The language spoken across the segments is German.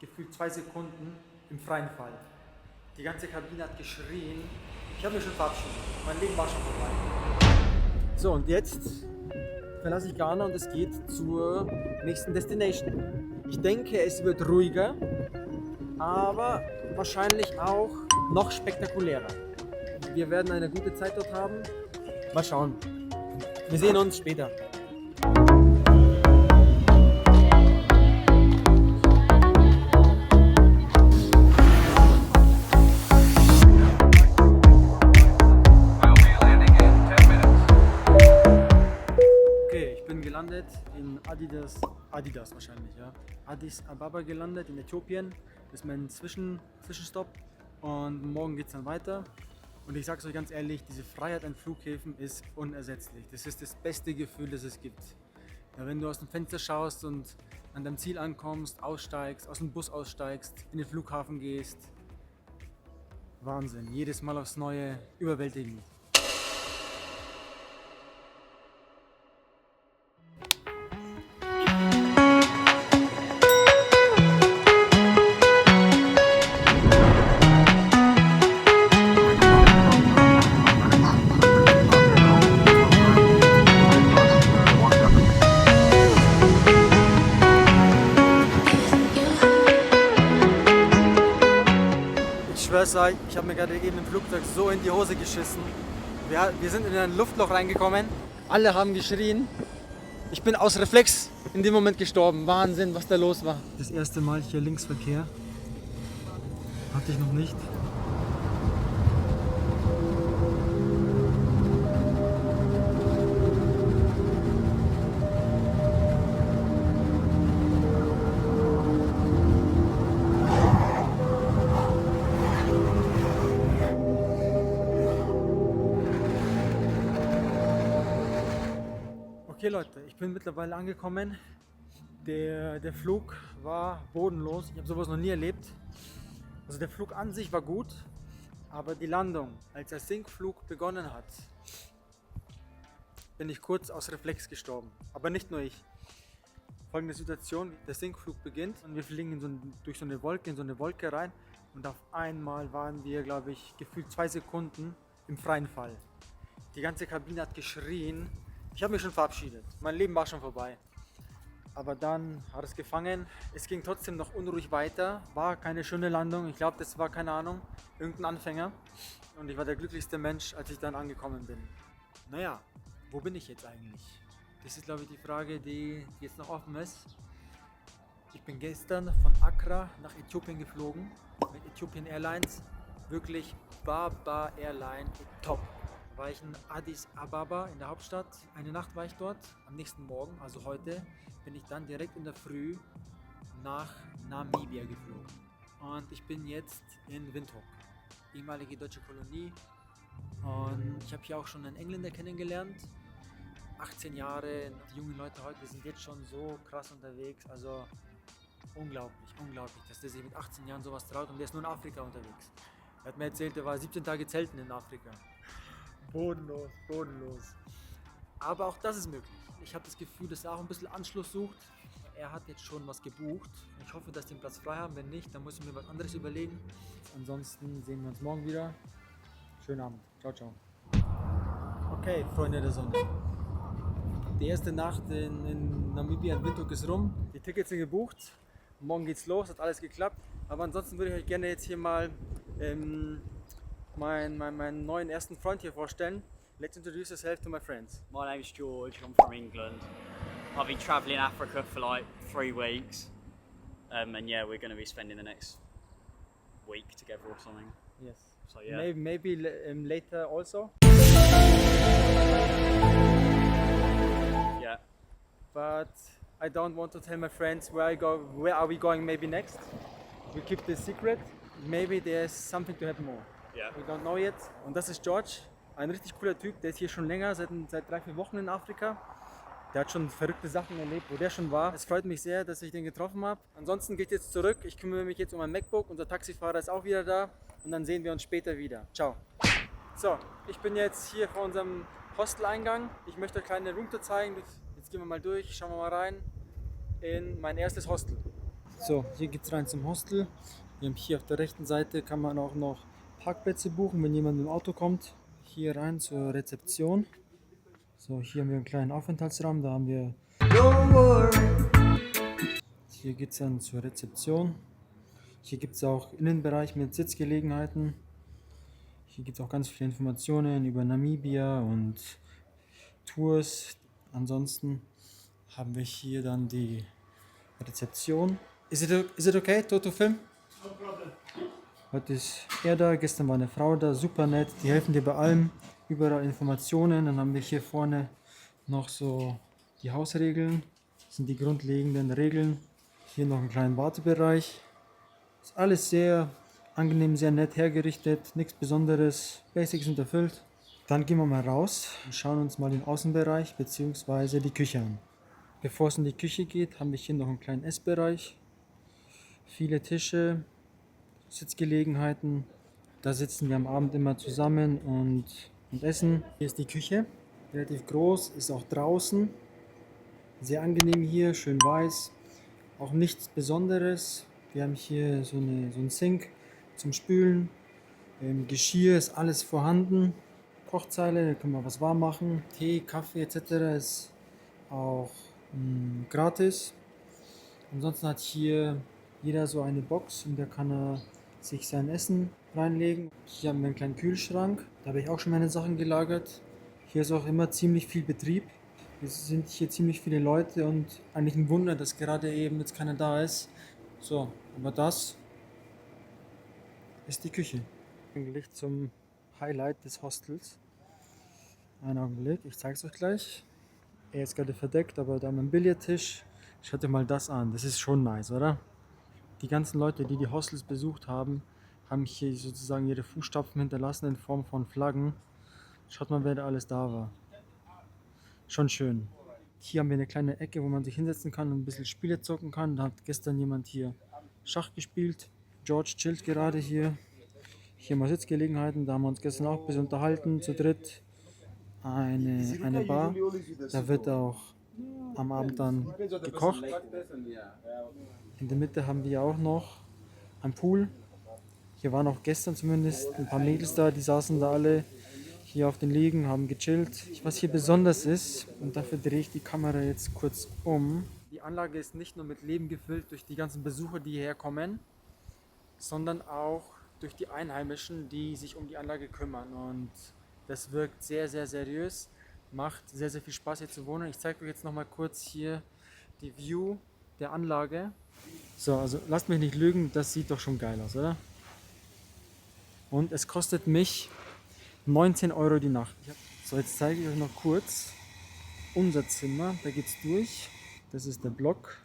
Gefühlt 2 Sekunden im freien Fall. Die ganze Kabine hat geschrien. Ich habe mich schon verabschiedet. Mein Leben war schon vorbei. So, und jetzt verlasse ich Ghana und es geht zur nächsten Destination. Ich denke, es wird ruhiger, aber wahrscheinlich auch noch spektakulärer. Wir werden eine gute Zeit dort haben. Mal schauen. Wir sehen uns später. Gelandet in Adidas wahrscheinlich, ja. Addis Ababa gelandet in Äthiopien. Das ist mein Zwischenstopp und morgen geht es dann weiter. Und ich sage es euch ganz ehrlich, diese Freiheit an Flughäfen ist unersetzlich. Das ist das beste Gefühl, das es gibt. Ja, wenn du aus dem Fenster schaust und an deinem Ziel ankommst, aussteigst, aus dem Bus aussteigst, in den Flughafen gehst. Wahnsinn, jedes Mal aufs Neue überwältigend. Ich habe mir gerade eben im Flugzeug so in die Hose geschissen. Wir sind in ein Luftloch reingekommen. Alle haben geschrien. Ich bin aus Reflex in dem Moment gestorben. Wahnsinn, was da los war. Das erste Mal hier Linksverkehr. Hatte ich noch nicht. Okay Leute, ich bin mittlerweile angekommen. Der Flug war bodenlos. Ich habe sowas noch nie erlebt. Also der Flug an sich war gut, aber die Landung, als der Sinkflug begonnen hat, bin ich kurz aus Reflex gestorben. Aber nicht nur ich. Folgende Situation, der Sinkflug beginnt und wir fliegen durch so eine Wolke rein und auf einmal waren wir, glaube ich, gefühlt 2 Sekunden im freien Fall. Die ganze Kabine hat geschrien. Ich habe mich schon verabschiedet. Mein Leben war schon vorbei. Aber dann hat es gefangen. Es ging trotzdem noch unruhig weiter. War keine schöne Landung. Ich glaube, das war, keine Ahnung, irgendein Anfänger. Und ich war der glücklichste Mensch, als ich dann angekommen bin. Naja, wo bin ich jetzt eigentlich? Das ist, glaube ich, die Frage, die jetzt noch offen ist. Ich bin gestern von Accra nach Äthiopien geflogen. Mit Ethiopian Airlines. Wirklich Baba Airline, top. War ich in Addis Ababa in der Hauptstadt. Eine Nacht war ich dort. Am nächsten Morgen, also heute, bin ich dann direkt in der Früh nach Namibia geflogen. Und ich bin jetzt in Windhoek, ehemalige deutsche Kolonie. Und ich habe hier auch schon einen Engländer kennengelernt. 18 Jahre. Die jungen Leute heute sind jetzt schon so krass unterwegs. Also unglaublich, dass der sich mit 18 Jahren sowas traut. Und der ist nur in Afrika unterwegs. Er hat mir erzählt, er war 17 Tage zelten in Afrika. Bodenlos. Aber auch das ist möglich. Ich habe das Gefühl, dass er auch ein bisschen Anschluss sucht. Er hat jetzt schon was gebucht. Ich hoffe, dass die den Platz frei haben. Wenn nicht, dann muss ich mir was anderes überlegen. Ansonsten sehen wir uns morgen wieder. Schönen Abend. Ciao, ciao. Okay, Freunde der Sonne. Die erste Nacht in Namibia in Windhoek ist rum. Die Tickets sind gebucht. Morgen geht's los, hat alles geklappt. Aber ansonsten würde ich euch gerne jetzt hier mal meinen neuen ersten Freund hier vorstellen. Let's introduce yourself to my friends. My name's George, I'm from England. I've been travelling Africa for like 3 weeks. And yeah, we're going to be spending the next week together or something. Yes. So yeah. Maybe later also. Yeah. But I don't want to tell my friends where are we going maybe next. We keep this secret. Maybe there's something to happen more. Yeah. We don't know yet. Und das ist George, ein richtig cooler Typ, der ist hier schon länger, seit 3-4 Wochen in Afrika. Der hat schon verrückte Sachen erlebt, wo der schon war. Es freut mich sehr, dass ich den getroffen habe. Ansonsten geht jetzt zurück. Ich kümmere mich jetzt um mein MacBook. Unser Taxifahrer ist auch wieder da. Und dann sehen wir uns später wieder. Ciao. So, ich bin jetzt hier vor unserem Hosteleingang. Ich möchte euch eine kleine Roomtour zeigen. Jetzt gehen wir mal durch, schauen wir mal rein in mein erstes Hostel. So, hier geht's rein zum Hostel. Wir haben hier auf der rechten Seite kann man auch noch Parkplätze buchen, wenn jemand mit dem Auto kommt. Hier rein zur Rezeption. So, hier haben wir einen kleinen Aufenthaltsraum, da haben wir. Hier geht's dann zur Rezeption. Hier gibt es auch Innenbereich mit Sitzgelegenheiten. Hier gibt es auch ganz viele Informationen über Namibia und Tours. Ansonsten haben wir hier dann die Rezeption. Is it okay, to film? Heute ist er da, gestern war eine Frau da, super nett. Die helfen dir bei allem, überall Informationen. Dann haben wir hier vorne noch so die Hausregeln. Das sind die grundlegenden Regeln. Hier noch einen kleinen Wartebereich. Ist alles sehr angenehm, sehr nett hergerichtet, nichts Besonderes, Basics sind erfüllt. Dann gehen wir mal raus und schauen uns mal den Außenbereich bzw. die Küche an. Bevor es in die Küche geht, haben wir hier noch einen kleinen Essbereich. Viele Tische, Sitzgelegenheiten. Da sitzen wir am Abend immer zusammen und essen. Hier ist die Küche, relativ groß, ist auch draußen. Sehr angenehm hier, schön weiß. Auch nichts Besonderes. Wir haben hier so einen Sink zum Spülen. Geschirr ist alles vorhanden. Kochzeile, da können wir was warm machen. Tee, Kaffee etc. ist auch gratis. Ansonsten hat hier jeder so eine Box, in der kann er sich sein Essen reinlegen. Hier haben wir einen kleinen Kühlschrank. Da habe ich auch schon meine Sachen gelagert. Hier ist auch immer ziemlich viel Betrieb. Es sind hier ziemlich viele Leute und eigentlich ein Wunder, dass gerade eben jetzt keiner da ist. So, aber das ist die Küche. Eigentlich zum Highlight des Hostels. Einen Augenblick, ich zeige es euch gleich. Er ist gerade verdeckt, aber da haben wir einen Billardtisch. Schaut euch mal das an, das ist schon nice, oder? Die ganzen Leute, die die Hostels besucht haben, haben hier sozusagen ihre Fußstapfen hinterlassen in Form von Flaggen. Schaut mal, wer da alles da war. Schon schön. Hier haben wir eine kleine Ecke, wo man sich hinsetzen kann und ein bisschen Spiele zocken kann. Da hat gestern jemand hier Schach gespielt. George chillt gerade hier. Hier haben wir Sitzgelegenheiten, da haben wir uns gestern auch ein bisschen unterhalten, zu dritt. Eine Bar, da wird auch am Abend dann gekocht. In der Mitte haben wir auch noch einen Pool. Hier waren auch gestern zumindest ein paar Mädels da, die saßen da alle hier auf den Liegen, haben gechillt. Was hier besonders ist, und dafür drehe ich die Kamera jetzt kurz um. Die Anlage ist nicht nur mit Leben gefüllt durch die ganzen Besucher, die hierher kommen, sondern auch durch die Einheimischen, die sich um die Anlage kümmern. Und das wirkt sehr, sehr seriös, macht sehr, sehr viel Spaß hier zu wohnen. Ich zeige euch jetzt noch mal kurz hier die View der Anlage. So, also lasst mich nicht lügen, das sieht doch schon geil aus, oder? Und es kostet mich 19 Euro die Nacht. So, jetzt zeige ich euch noch kurz unser Zimmer. Da geht's durch. Das ist der Block.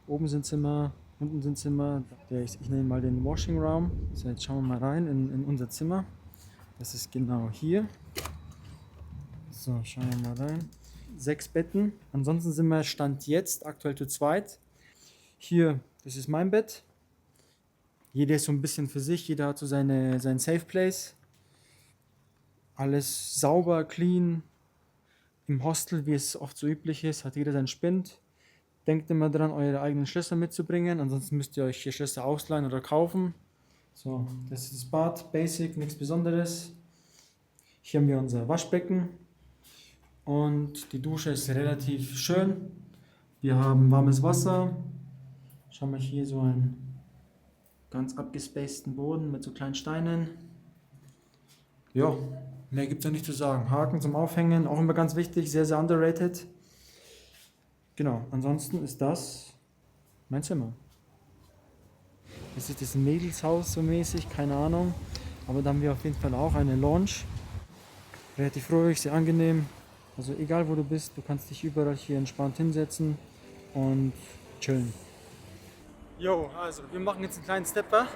Oben sind Zimmer, unten sind Zimmer. Ich nenne mal den Washing Room. So, jetzt schauen wir mal rein in unser Zimmer. Das ist genau hier. So, schauen wir mal rein. 6 Betten. Ansonsten sind wir Stand jetzt aktuell zu zweit. Hier, das ist mein Bett. Jeder ist so ein bisschen für sich. Jeder hat so sein Safe Place. Alles sauber, clean. Im Hostel, wie es oft so üblich ist, hat jeder seinen Spind. Denkt immer dran, eure eigenen Schlösser mitzubringen. Ansonsten müsst ihr euch hier Schlösser ausleihen oder kaufen. So, das ist das Bad, basic, nichts Besonderes. Hier haben wir unser Waschbecken und die Dusche ist relativ schön. Wir haben warmes Wasser. Schauen wir hier so einen ganz abgespaceden Boden mit so kleinen Steinen. Ja, mehr gibt es ja nicht zu sagen. Haken zum Aufhängen, auch immer ganz wichtig, sehr, sehr underrated. Genau, ansonsten ist das mein Zimmer. Das ist das Mädelshaus so mäßig, keine Ahnung. Aber da haben wir auf jeden Fall auch eine Lounge. Relativ ruhig, sehr angenehm. Also egal wo du bist, du kannst dich überall hier entspannt hinsetzen und chillen. Jo, also wir machen jetzt einen kleinen Stepper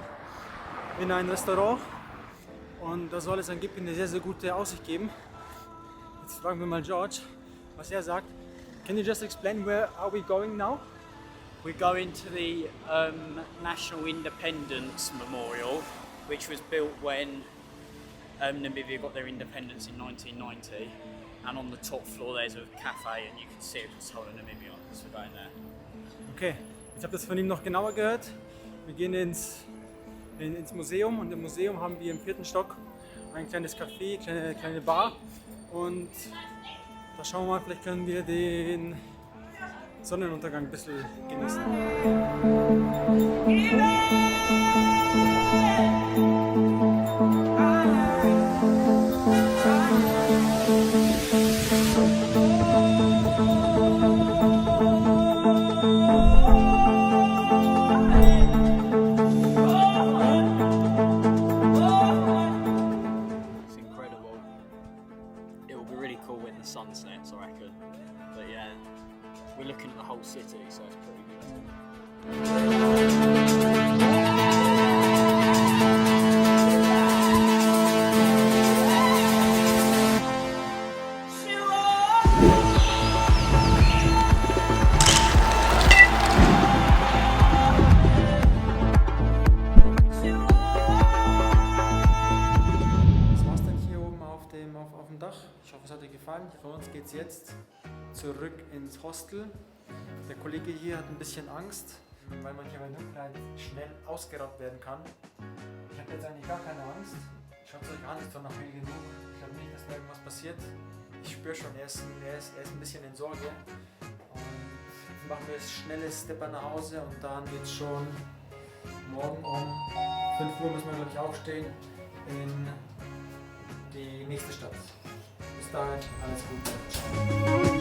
in ein Restaurant. Und da soll es angeblich eine sehr, sehr gute Aussicht geben. Jetzt fragen wir mal George, was er sagt. Can you just explain where are we going now? We're going to the National Independence Memorial, which was built when Namibia got their independence in 1990. And on the top floor there's a cafe and you can see a control of Namibia. So we're going there. Okay, Ich habe das von ihm noch genauer gehört. Wir gehen ins Museum und im Museum haben wir im 4. Stock ein kleines Café, kleine Bar und da schauen wir mal, vielleicht können wir den Sonnenuntergang ein bisschen genießen. Cool when the sun sets, I reckon. But yeah, we're looking at the whole city, so it's pretty good. Auf dem Dach. Ich hoffe, es hat euch gefallen. Von uns geht es jetzt zurück ins Hostel. Der Kollege hier hat ein bisschen Angst, weil man hier bei Dunkelheit schnell ausgeraubt werden kann. Ich habe jetzt eigentlich gar keine Angst. Schaut es euch an, ist doch noch viel genug. Ich glaube nicht, dass da irgendwas passiert. Ich spüre schon, er ist ein bisschen in Sorge. Und jetzt machen wir ein schnelles Stepper nach Hause und dann geht es schon morgen um 5 Uhr müssen wir, glaube ich, aufstehen in die nächste Stadt. Bis dahin, alles Gute.